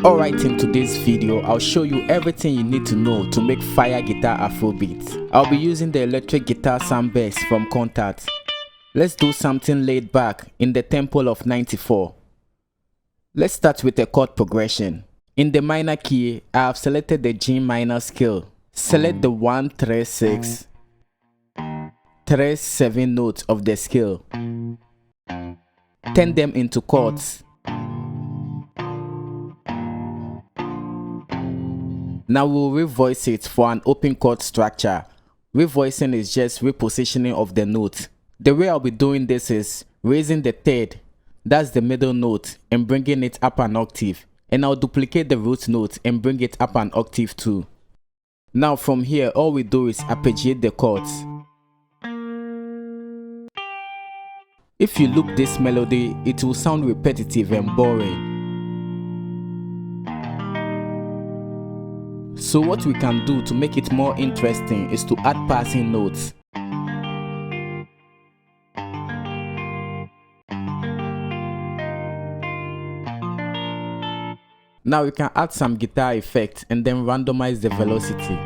Alright, in today's video, I'll show you everything you need to know to make fire guitar Afrobeats. I'll be using the electric guitar subbase from Chord. Let's do something laid back in the tempo of 94. Let's start with a chord progression. In the minor key, I have selected the G minor scale. Select the 1, 3, 6, 3, 7 notes of the scale. Turn them into chords. Now we'll revoice it for an open chord structure. Revoicing is just repositioning of the note. The way I'll be doing this is raising the third, that's the middle note, and bringing it up an octave. And I'll duplicate the root note and bring it up an octave too. Now from here, all we do is arpeggiate the chords. If you loop this melody, it will sound repetitive and boring. So what we can do to make it more interesting is to add passing notes. Now we can add some guitar effect and then randomize the velocity.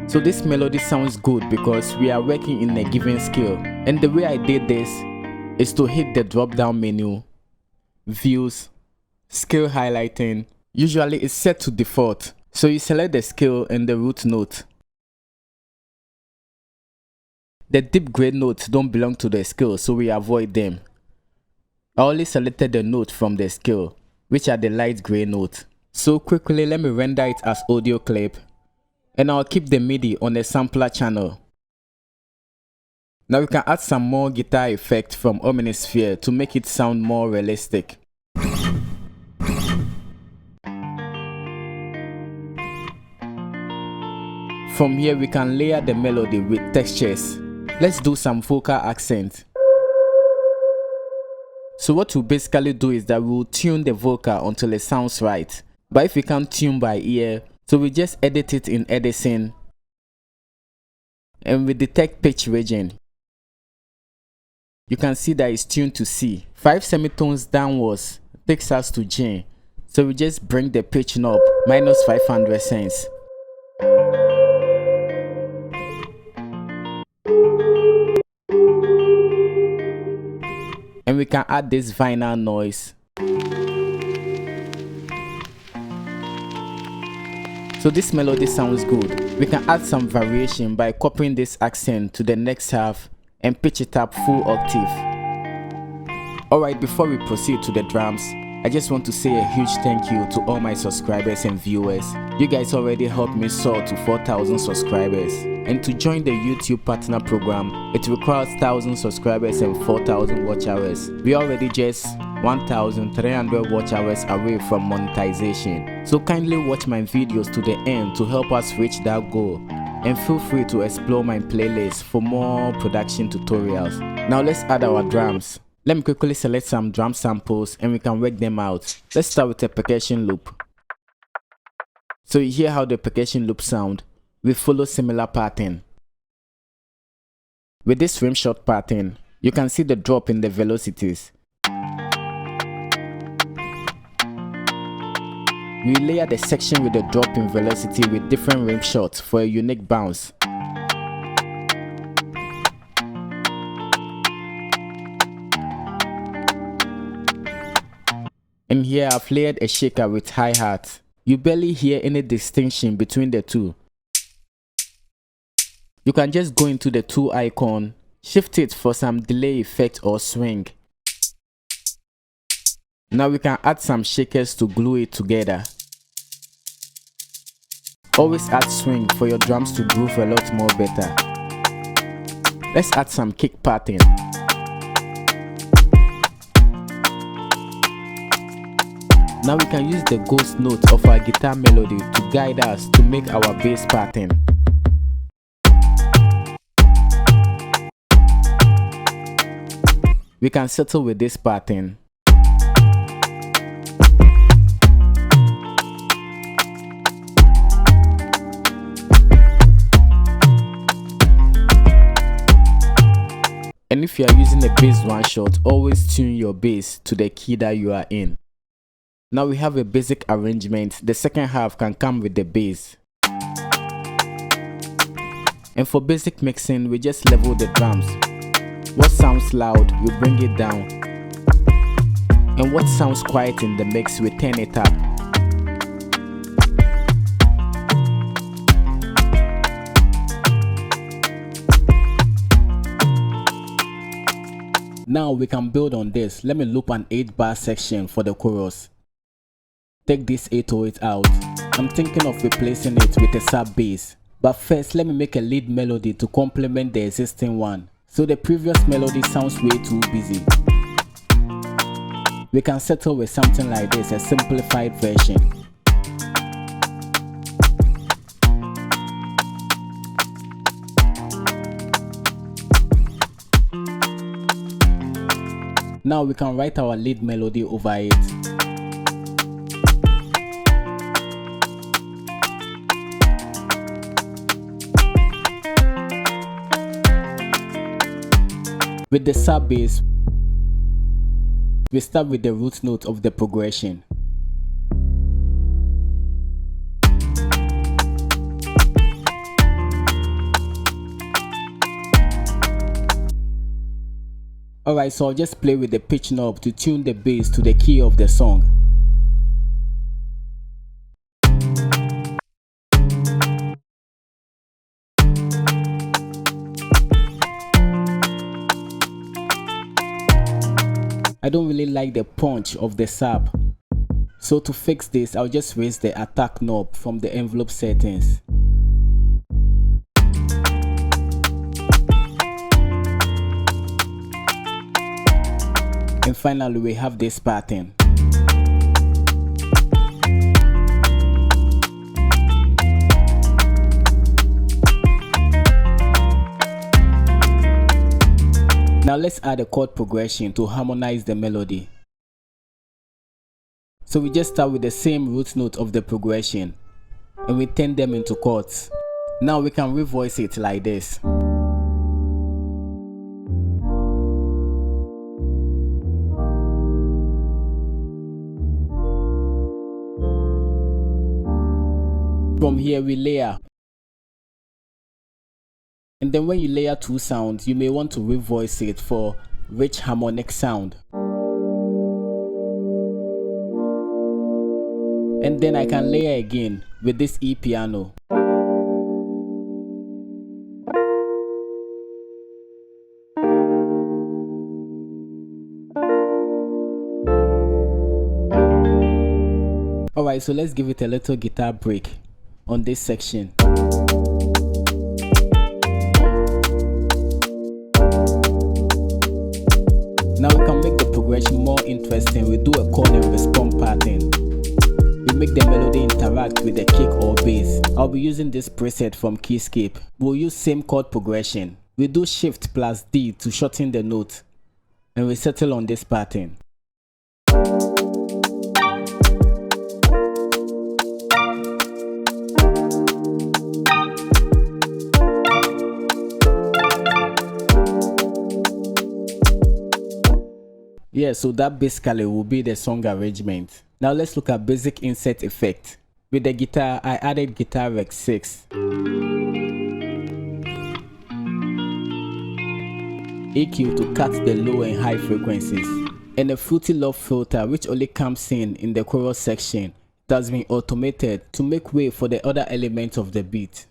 So this melody sounds good because we are working in a given scale. And the way I did this is to hit the drop down menu, views, scale highlighting. Usually it's set to default, so you select the scale and the root note. The deep grade notes don't belong to the scale, so we avoid them. I only selected the note from the scale, which are the light gray note. So quickly let me render it as audio clip, and I'll keep the MIDI on the sampler channel. Now we can add some more guitar effect from Omnisphere to make it sound more realistic. From here we can layer the melody with textures. Let's do some vocal accent. So what we'll basically do is that we'll tune the vocal until it sounds right. But if we can't tune by ear, so we just edit it in Edison. And we detect pitch region. You can see that it's tuned to C. 5 semitones downwards takes us to G. So we just bring the pitch knob minus 500 cents. And we can add this vinyl noise. So this melody sounds good. We can add some variation by copying this accent to the next half and pitch it up full octave. Alright, before we proceed to the drums, I just want to say a huge thank you to all my subscribers and viewers. You guys already helped me soar to 4,000 subscribers. And to join the YouTube partner program, it requires 1,000 subscribers and 4,000 watch hours. We are already just 1,300 watch hours away from monetization. So kindly watch my videos to the end to help us reach that goal. And feel free to explore my playlist for more production tutorials. Now let's add our drums. Let me quickly select some drum samples and we can work them out. Let's start with a percussion loop. So you hear how the percussion loop sound. We follow similar pattern. With this rim shot pattern, you can see the drop in the velocities. We layer the section with the drop in velocity with different rim shots for a unique bounce. And here I've layered a shaker with hi-hat. You barely hear any distinction between the two. You can just go into the tool icon, shift it for some delay effect or swing. Now we can add some shakers to glue it together. Always add swing for your drums to groove a lot more better. Let's add some kick pattern. Now we can use the ghost note of our guitar melody to guide us to make our bass pattern. We can settle with this pattern. And And if you are using a bass one shot, always tune your bass to the key that you are in. Now we have a basic arrangement. The second half can come with the bass. And for basic mixing, we just level the drums. What sounds loud, we bring it down. And what sounds quiet in the mix, we turn it up. Now we can build on this. Let me loop an 8-bar section for the chorus. Take this 808 out. I'm thinking of replacing it with a sub bass. But first, let me make a lead melody to complement the existing one. So the previous melody sounds way too busy. We can settle with something like this, a simplified version. Now we can write our lead melody over it. With the sub bass, we start with the root note of the progression. Alright, so I'll just play with the pitch knob to tune the bass to the key of the song. I don't really like the punch of the sub. So to fix this, I'll just raise the attack knob from the envelope settings. And finally, we have this pattern. Now let's add a chord progression to harmonize the melody. So we just start with the same root note of the progression and we turn them into chords. Now we can revoice it like this. From here we layer. And then when you layer two sounds, you may want to revoice it for rich harmonic sound. And then I can layer again with this E piano. Alright, so let's give it a little guitar break on this section. Now we can make the progression more interesting. We do a call and response pattern. We make the melody interact with the kick or bass. I'll be using this preset from Keyscape. We'll use same chord progression. We do Shift plus D to shorten the note. And we settle on this pattern. Yeah, so that basically will be the song arrangement. Now let's look at basic insert effect. With the guitar, I added Guitar Rec 6. EQ to cut the low and high frequencies. And a Fruity Love filter which only comes in the chorus section. It has been automated to make way for the other elements of the beat.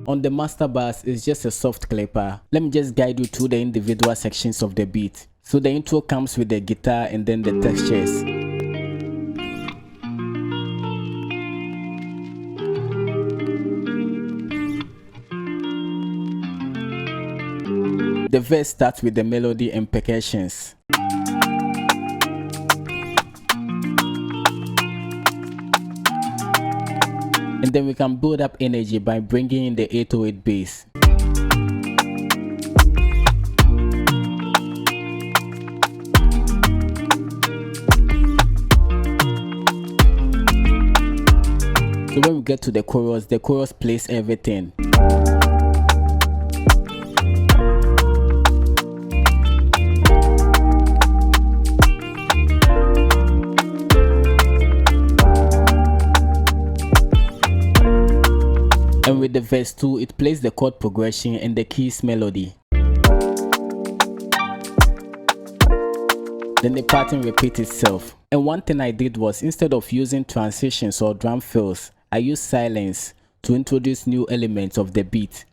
On the master bass is just a soft clipper. Let me just guide you through the individual sections of the beat. So the intro comes with the guitar and then the textures. The verse starts with the melody and percussions. And then we can build up energy by bringing in the 808 bass. So when we get to the chorus plays everything. And with the verse 2, it plays the chord progression and the keys melody. Then the pattern repeats itself. And one thing I did was, instead of using transitions or drum fills, I used silence to introduce new elements of the beat.